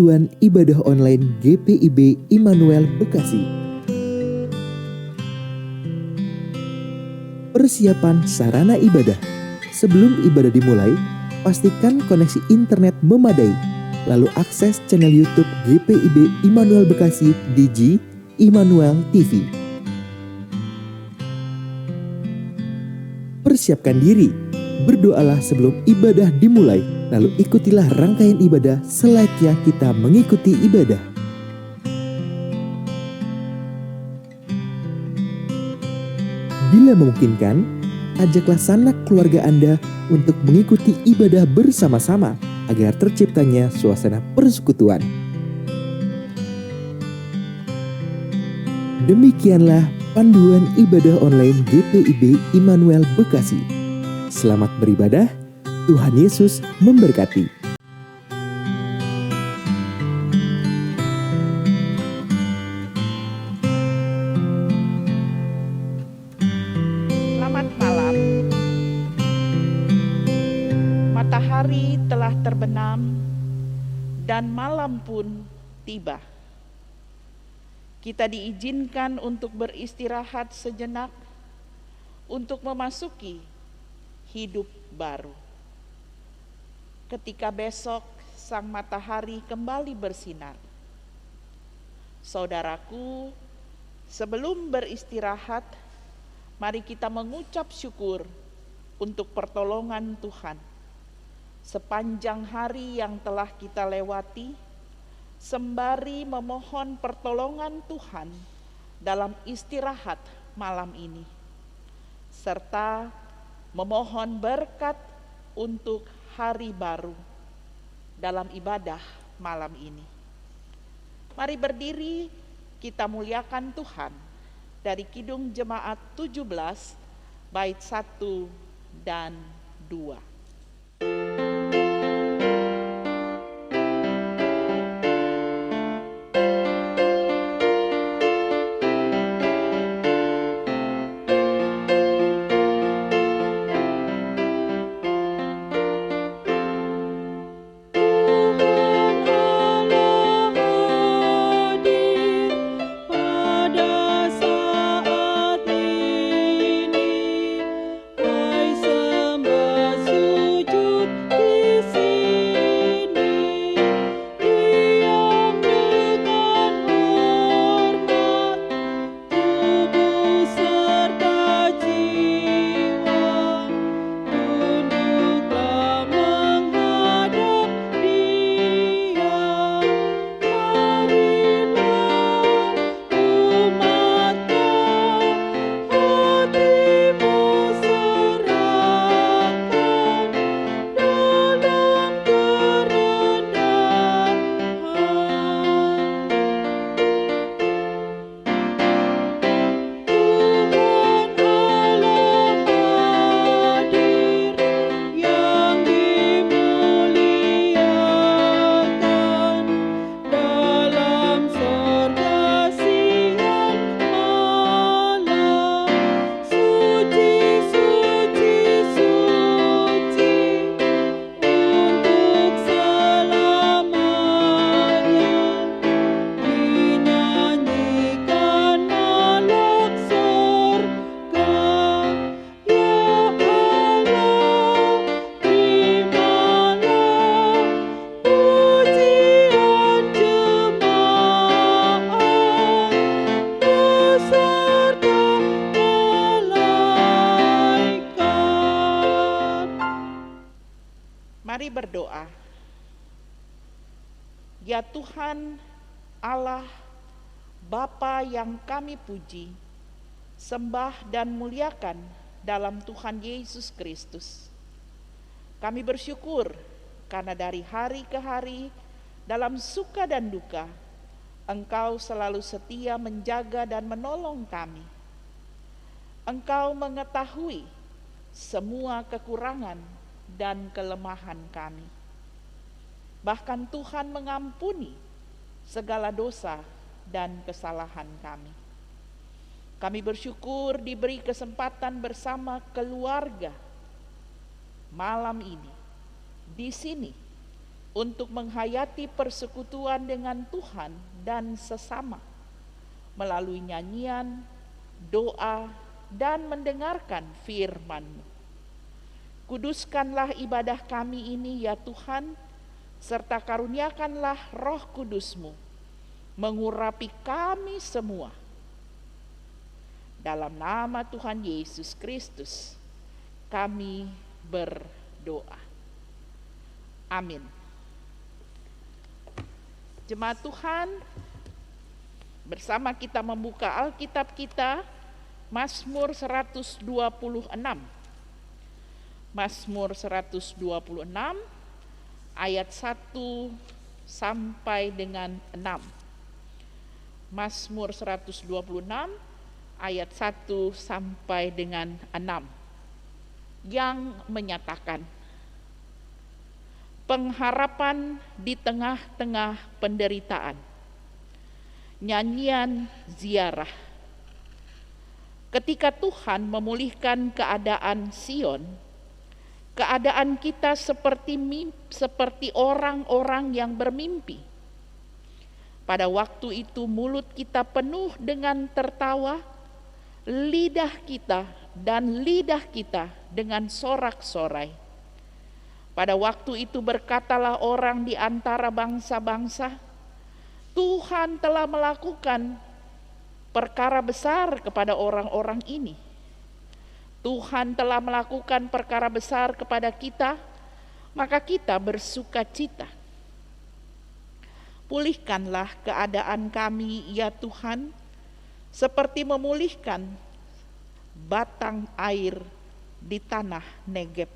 panduan ibadah online GPIB Immanuel Bekasi. Persiapan sarana ibadah. Sebelum ibadah dimulai, pastikan koneksi internet memadai. Lalu akses channel YouTube GPIB Immanuel Bekasi di Immanuel TV. Persiapkan diri, berdoalah sebelum ibadah dimulai, lalu ikutilah rangkaian ibadah selayaknya kita mengikuti ibadah. Bila memungkinkan, ajaklah sanak keluarga Anda untuk mengikuti ibadah bersama-sama agar terciptanya suasana persekutuan. Demikianlah panduan ibadah online GPIB Immanuel Bekasi. Selamat beribadah, Tuhan Yesus memberkati. Selamat malam. Matahari telah terbenam dan malam pun tiba. Kita diizinkan untuk beristirahat sejenak untuk memasuki hidup baru. Ketika besok sang matahari kembali bersinar. Saudaraku, sebelum beristirahat, mari kita mengucap syukur untuk pertolongan Tuhan. Sepanjang hari yang telah kita lewati, sembari memohon pertolongan Tuhan dalam istirahat malam ini, serta memohon berkat untuk hari baru dalam ibadah malam ini. Mari berdiri, kita muliakan Tuhan dari Kidung Jemaat 17 bait 1 dan 2. Mari berdoa. Ya Tuhan Allah, Bapa yang kami puji, sembah dan muliakan dalam Tuhan Yesus Kristus. Kami bersyukur karena dari hari ke hari, dalam suka dan duka, Engkau selalu setia menjaga dan menolong kami. Engkau mengetahui semua kekurangan dan kelemahan kami. Bahkan Tuhan mengampuni segala dosa dan kesalahan kami. Kami bersyukur diberi kesempatan bersama keluarga malam ini di sini untuk menghayati persekutuan dengan Tuhan dan sesama melalui nyanyian, doa, dan mendengarkan firman-Mu. Kuduskanlah ibadah kami ini ya Tuhan, serta karuniakanlah Roh Kudus-Mu mengurapi kami semua. Dalam nama Tuhan Yesus Kristus kami berdoa. Amin. Jemaat Tuhan, bersama kita membuka Alkitab kita, Mazmur 126. Mazmur 126 ayat 1 sampai dengan 6. Mazmur 126 ayat 1 sampai dengan 6 yang menyatakan, pengharapan di tengah-tengah penderitaan. Nyanyian ziarah. Ketika Tuhan memulihkan keadaan Sion, keadaan kita seperti orang-orang yang bermimpi. Pada waktu itu mulut kita penuh dengan tertawa, lidah kita dengan sorak-sorai. Pada waktu itu berkatalah orang di antara bangsa-bangsa, Tuhan telah melakukan perkara besar kepada orang-orang ini. Tuhan telah melakukan perkara besar kepada kita, maka kita bersuka cita. Pulihkanlah keadaan kami ya Tuhan, seperti memulihkan batang air di tanah Negeb.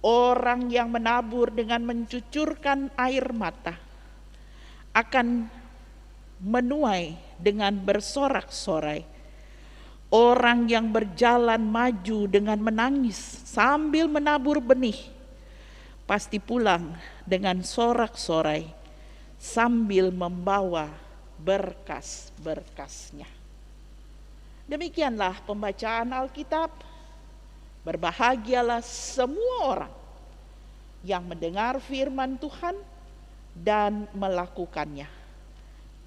Orang yang menabur dengan mencucurkan air mata akan menuai dengan bersorak-sorai. Orang yang berjalan maju dengan menangis sambil menabur benih, pasti pulang dengan sorak-sorai sambil membawa berkas-berkasnya. Demikianlah pembacaan Alkitab. Berbahagialah semua orang yang mendengar firman Tuhan dan melakukannya.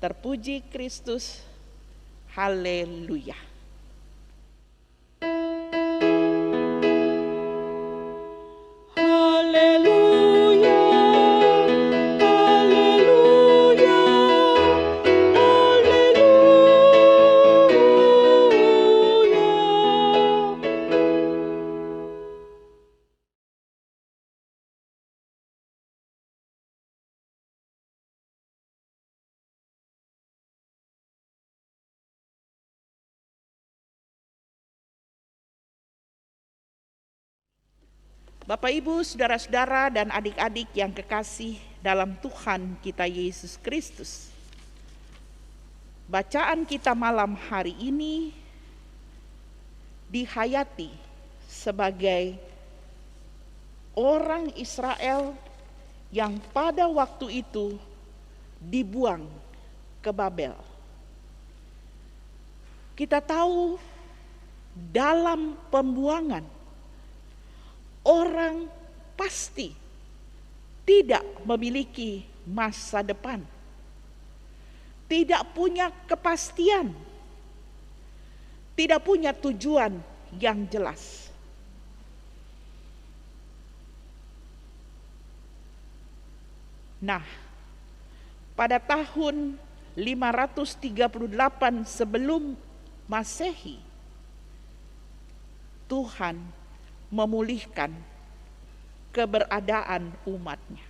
Terpuji Kristus. Haleluya. Haleluya, haleluya, haleluya. Bapak, Ibu, saudara-saudara, dan adik-adik yang kekasih dalam Tuhan kita Yesus Kristus. Bacaan kita malam hari ini dihayati sebagai orang Israel yang pada waktu itu dibuang ke Babel. Kita tahu dalam pembuangan orang pasti tidak memiliki masa depan, tidak punya kepastian, tidak punya tujuan yang jelas. Nah, pada tahun 538 sebelum Masehi, Tuhan memulihkan keberadaan umatnya.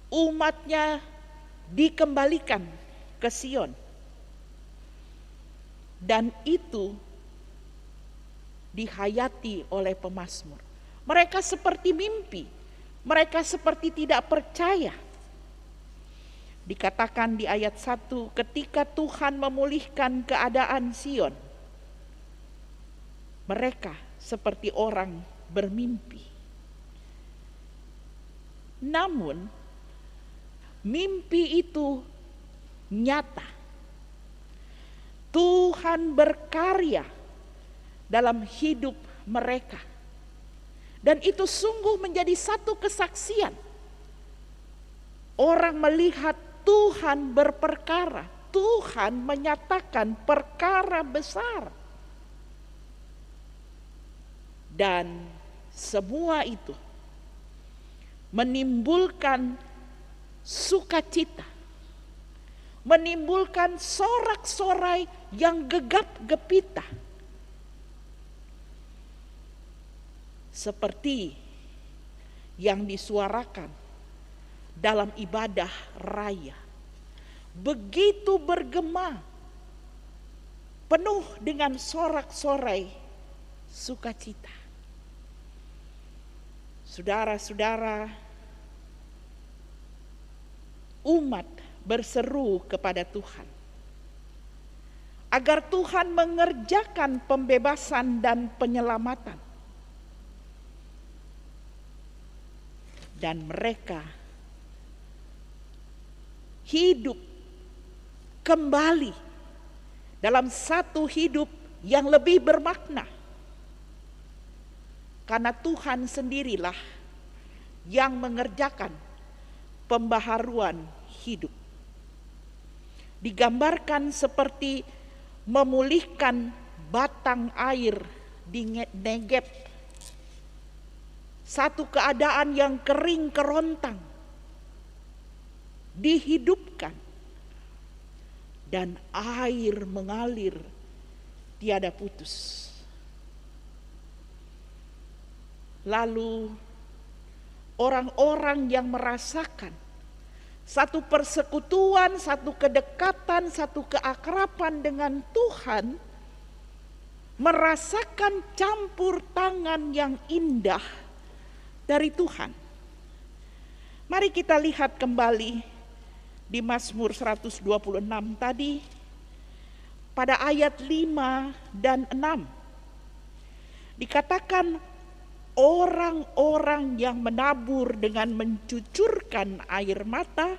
Umatnya dikembalikan ke Sion. Dan itu dihayati oleh pemazmur. Mereka seperti mimpi, mereka seperti tidak percaya. Dikatakan di ayat 1, ketika Tuhan memulihkan keadaan Sion, mereka seperti orang bermimpi. Namun, mimpi itu nyata. Tuhan berkarya dalam hidup mereka. Dan itu sungguh menjadi satu kesaksian Orang melihat Tuhan berperkara, Tuhan menyatakan perkara besar. Dan semua itu menimbulkan sukacita, menimbulkan sorak-sorai yang gegap gempita. Seperti yang disuarakan dalam ibadah raya. Begitu bergema, penuh dengan sorak-sorai sukacita. Saudara-saudara, umat berseru kepada Tuhan agar Tuhan mengerjakan pembebasan dan penyelamatan. Dan mereka hidup kembali dalam satu hidup yang lebih bermakna. Karena Tuhan sendirilah yang mengerjakan pembaharuan hidup. Digambarkan seperti memulihkan batang air di Negeb. Satu keadaan yang kering kerontang dihidupkan dan air mengalir tiada putus. Lalu orang-orang yang merasakan satu persekutuan, satu kedekatan, satu keakraban dengan Tuhan, merasakan campur tangan yang indah dari Tuhan. Mari kita lihat kembali di Mazmur 126 tadi pada ayat 5 dan 6. Dikatakan orang-orang yang menabur dengan mencucurkan air mata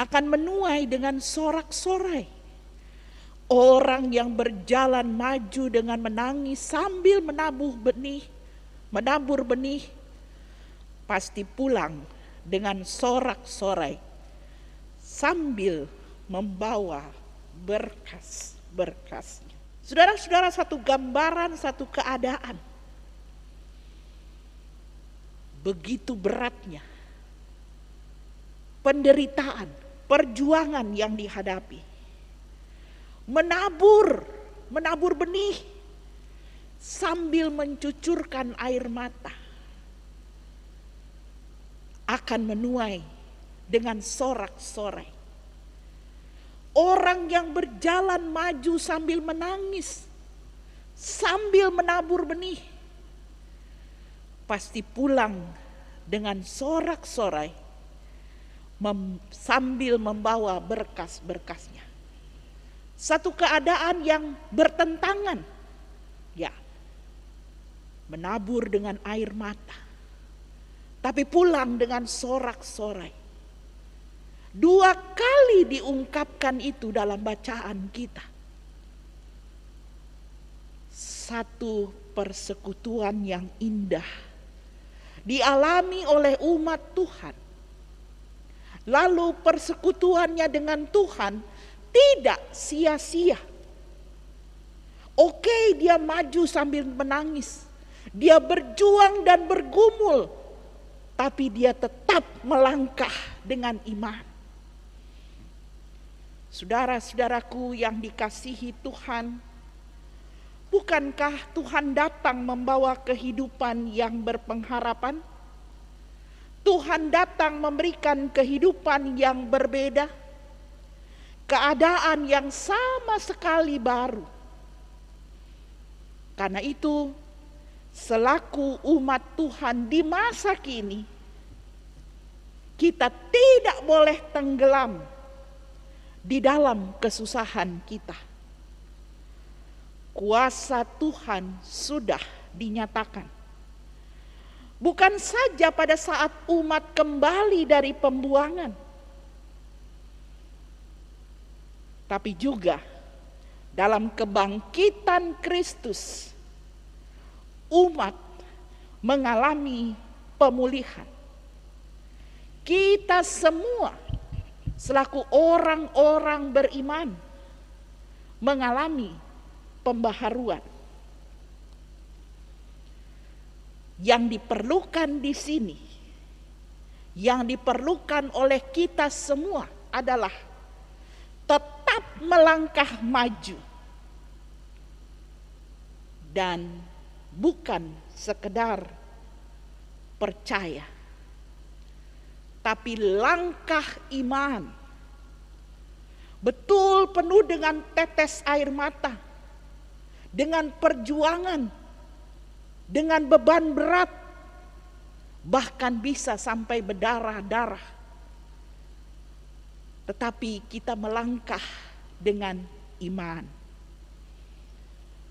akan menuai dengan sorak-sorai. Orang yang berjalan maju dengan menangis sambil menabur benih pasti pulang dengan sorak-sorai sambil membawa berkas-berkasnya. Saudara-saudara, satu gambaran, satu keadaan. Begitu beratnya penderitaan, perjuangan yang dihadapi. Menabur benih sambil mencucurkan air mata akan menuai dengan sorak-sorai. Orang yang berjalan maju sambil menangis, sambil menabur benih, pasti pulang dengan sorak-sorai sambil membawa berkas-berkasnya. Satu keadaan yang bertentangan, ya, menabur dengan air mata, tapi pulang dengan sorak-sorai. 2 kali diungkapkan itu dalam bacaan kita. Satu persekutuan yang indah dialami oleh umat Tuhan. Lalu persekutuannya dengan Tuhan tidak sia-sia. Oke, dia maju sambil menangis. Dia berjuang dan bergumul, tapi dia tetap melangkah dengan iman. Saudara-saudaraku yang dikasihi Tuhan, bukankah Tuhan datang membawa kehidupan yang berpengharapan? Tuhan datang memberikan kehidupan yang berbeda, keadaan yang sama sekali baru. Karena itu, selaku umat Tuhan di masa kini, kita tidak boleh tenggelam di dalam kesusahan kita. Kuasa Tuhan sudah dinyatakan. Bukan saja pada saat umat kembali dari pembuangan, tapi juga dalam kebangkitan Kristus, umat mengalami pemulihan. kita semua selaku orang-orang beriman mengalami pembaharuan. Yang diperlukan di sini, yang diperlukan oleh kita semua adalah tetap melangkah maju dan bukan sekedar percaya, tapi langkah iman, betul penuh dengan tetes air mata, dengan perjuangan, dengan beban berat, bahkan bisa sampai berdarah-darah. Tetapi kita melangkah dengan iman.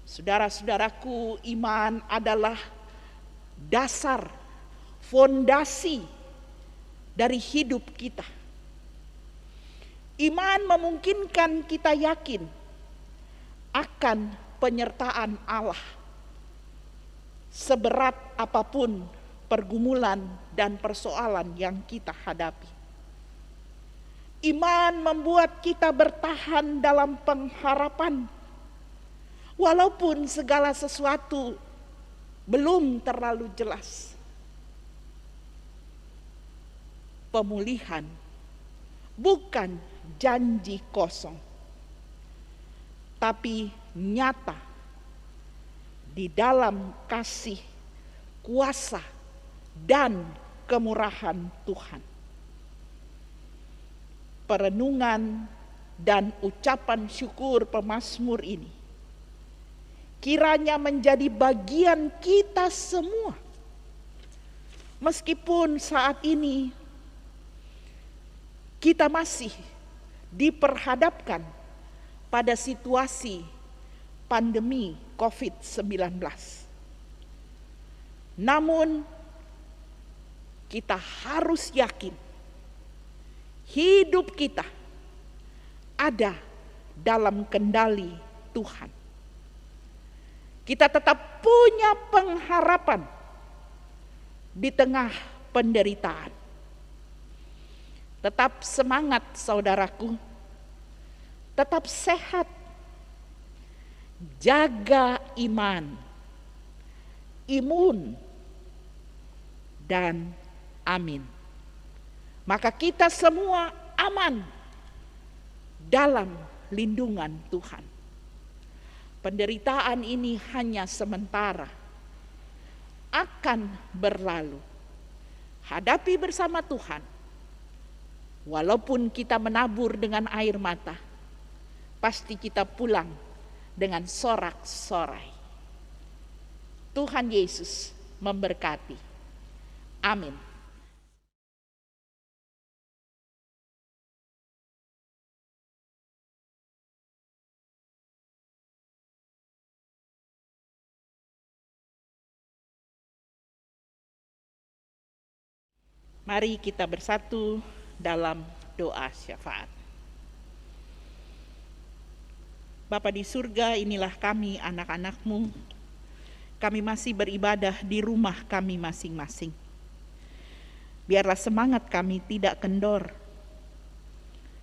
Saudara-saudaraku, iman adalah dasar, fondasi dari hidup kita. Iman memungkinkan kita yakin akan penyertaan Allah. Seberat apapun pergumulan dan persoalan yang kita hadapi. Iman membuat kita bertahan dalam pengharapan. Walaupun segala sesuatu belum terlalu jelas. Pemulihan bukan janji kosong, tapi nyata di dalam kasih, kuasa, dan kemurahan Tuhan. Perenungan dan ucapan syukur pemazmur ini kiranya menjadi bagian kita semua. Meskipun saat ini kita masih diperhadapkan pada situasi pandemi COVID-19. Namun kita harus yakin hidup kita ada dalam kendali Tuhan. Kita tetap punya pengharapan di tengah penderitaan. Tetap semangat saudaraku, tetap sehat, jaga iman, imun, dan amin. Maka kita semua aman dalam lindungan Tuhan. Penderitaan ini hanya sementara, akan berlalu. Hadapi bersama Tuhan. Walaupun kita menabur dengan air mata, pasti kita pulang dengan sorak-sorai. Tuhan Yesus memberkati. Amin. Mari kita bersatu dalam doa syafaat. Bapa di surga, inilah kami anak-anak-Mu. Kami masih beribadah di rumah kami masing-masing. Biarlah semangat kami tidak kendor.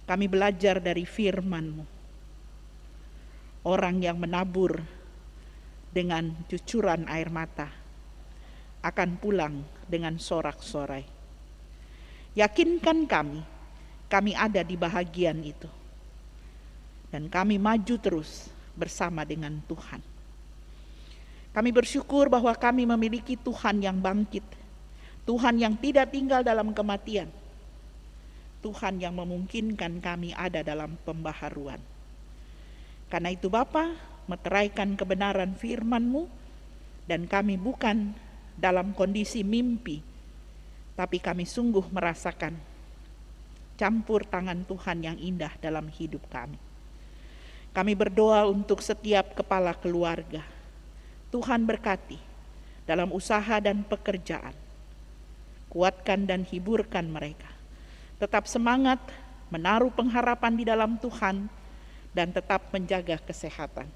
Kami belajar dari firman-Mu. Orang yang menabur dengan cucuran air mata akan pulang dengan sorak-sorai. Yakinkan kami ada di bahagian itu. Dan kami maju terus bersama dengan Tuhan. Kami bersyukur bahwa kami memiliki Tuhan yang bangkit. Tuhan yang tidak tinggal dalam kematian. Tuhan yang memungkinkan kami ada dalam pembaharuan. Karena itu Bapa, meteraikan kebenaran firman-Mu, dan kami bukan dalam kondisi mimpi, tapi kami sungguh merasakan campur tangan Tuhan yang indah dalam hidup kami. Kami berdoa untuk setiap kepala keluarga. Tuhan berkati dalam usaha dan pekerjaan. Kuatkan dan hiburkan mereka. Tetap semangat, menaruh pengharapan di dalam Tuhan, dan tetap menjaga kesehatan.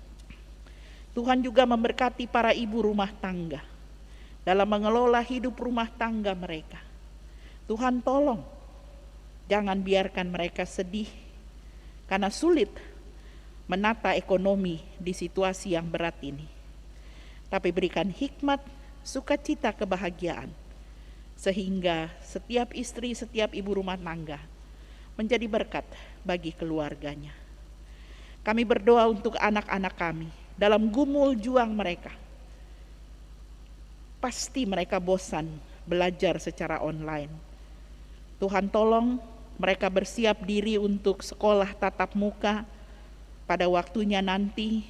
Tuhan juga memberkati para ibu rumah tangga dalam mengelola hidup rumah tangga mereka. Tuhan tolong Jangan biarkan mereka sedih karena sulit menata ekonomi di situasi yang berat ini. Tapi berikan hikmat, sukacita, kebahagiaan, sehingga setiap istri, setiap ibu rumah tangga menjadi berkat bagi keluarganya. Kami berdoa untuk anak-anak kami dalam gumul juang mereka. Pasti mereka bosan belajar secara online. Tuhan tolong mereka bersiap diri untuk sekolah tatap muka pada waktunya nanti.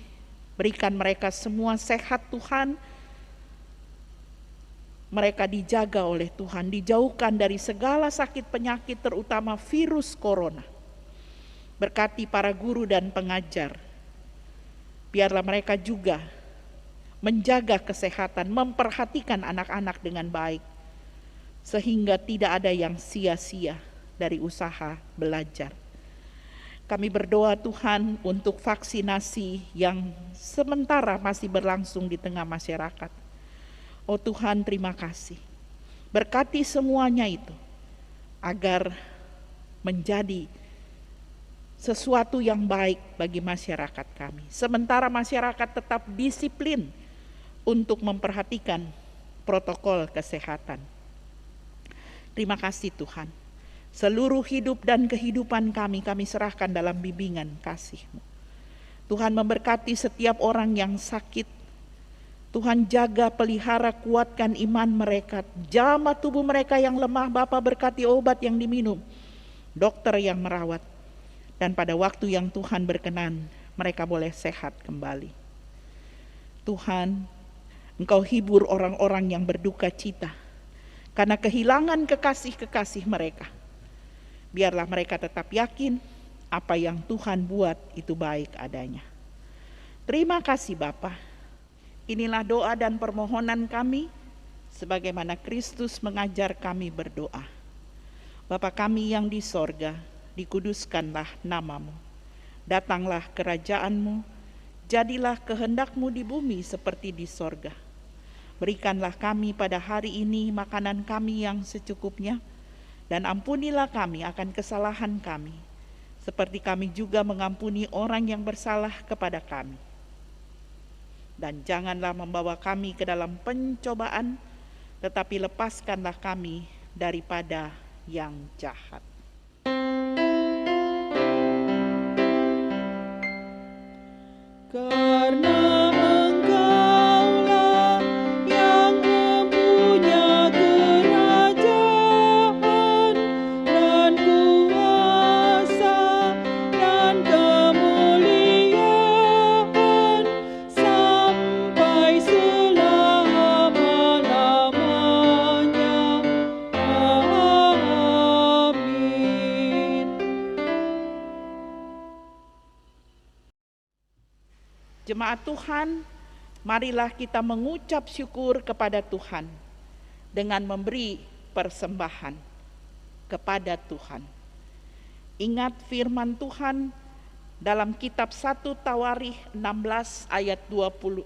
Berikan mereka semua sehat Tuhan. Mereka dijaga oleh Tuhan, dijauhkan dari segala sakit penyakit terutama virus corona. Berkati para guru dan pengajar. Biarlah mereka juga menjaga kesehatan, memperhatikan anak-anak dengan baik. Sehingga tidak ada yang sia-sia dari usaha belajar. Kami berdoa Tuhan untuk vaksinasi yang sementara masih berlangsung di tengah masyarakat. Oh Tuhan, terima kasih. Berkati semuanya itu agar menjadi sesuatu yang baik bagi masyarakat kami. Sementara masyarakat tetap disiplin untuk memperhatikan protokol kesehatan. Terima kasih Tuhan. Seluruh hidup dan kehidupan kami serahkan dalam bimbingan kasih-Mu. Tuhan memberkati setiap orang yang sakit. Tuhan jaga, pelihara, kuatkan iman mereka. Jamah tubuh mereka yang lemah, Bapa berkati obat yang diminum, dokter yang merawat. Dan pada waktu yang Tuhan berkenan, mereka boleh sehat kembali. Tuhan, Engkau hibur orang-orang yang berduka cita karena kehilangan kekasih-kekasih mereka. Biarlah mereka tetap yakin apa yang Tuhan buat itu baik adanya. Terima kasih Bapa. Inilah doa dan permohonan kami sebagaimana Kristus mengajar kami berdoa. Bapa kami yang di sorga, dikuduskanlah nama-Mu. Datanglah kerajaan-Mu, jadilah kehendak-Mu di bumi seperti di sorga. Berikanlah kami pada hari ini makanan kami yang secukupnya, dan ampunilah kami akan kesalahan kami, seperti kami juga mengampuni orang yang bersalah kepada kami. Dan janganlah membawa kami ke dalam pencobaan, tetapi lepaskanlah kami daripada yang jahat. Karena Engkaulah yang mempunyai kerajaan dan kuasa dan kemuliaan sampai selama-lamanya. Amin. Jemaat Tuhan, marilah kita mengucap syukur kepada Tuhan dengan memberi persembahan kepada Tuhan. Ingat firman Tuhan dalam kitab 1 Tawarikh 16 ayat 29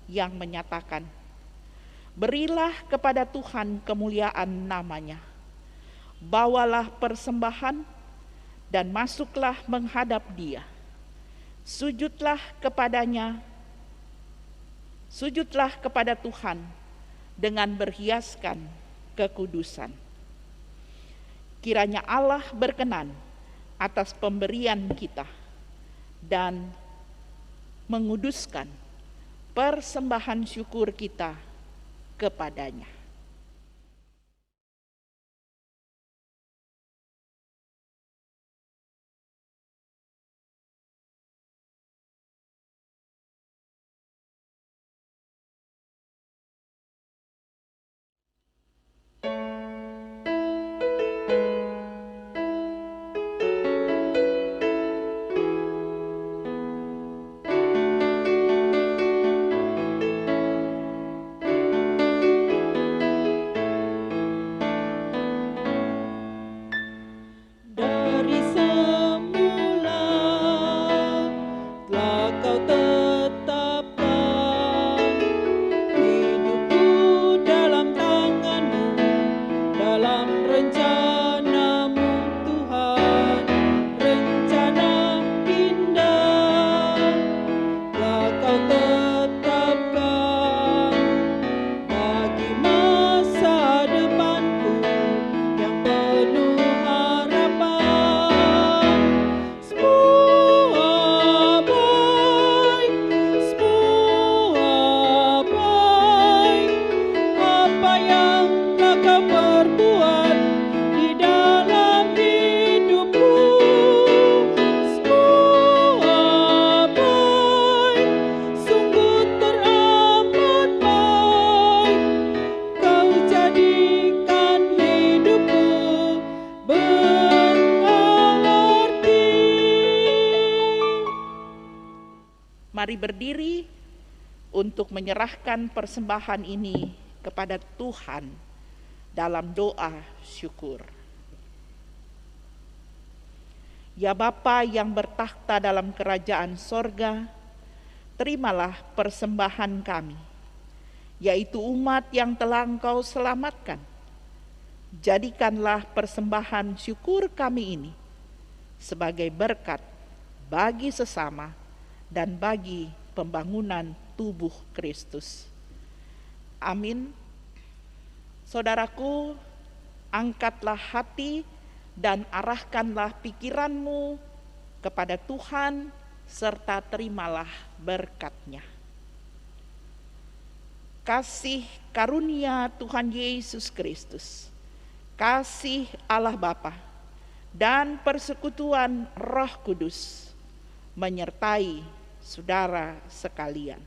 yang menyatakan, berilah kepada Tuhan kemuliaan namanya, bawalah persembahan dan masuklah menghadap Dia. Sujudlah kepada Tuhan dengan berhiaskan kekudusan. Kiranya Allah berkenan atas pemberian kita dan menguduskan persembahan syukur kita kepadanya. Mari berdiri untuk menyerahkan persembahan ini kepada Tuhan dalam doa syukur. Ya Bapa yang bertakhta dalam kerajaan sorga, terimalah persembahan kami, yaitu umat yang telah Engkau selamatkan. Jadikanlah persembahan syukur kami ini sebagai berkat bagi sesama dan bagi pembangunan tubuh Kristus. Amin. Saudaraku, angkatlah hati dan arahkanlah pikiranmu kepada Tuhan serta terimalah berkat-Nya. Kasih karunia Tuhan Yesus Kristus, kasih Allah Bapa, dan persekutuan Roh Kudus menyertai saudara sekalian.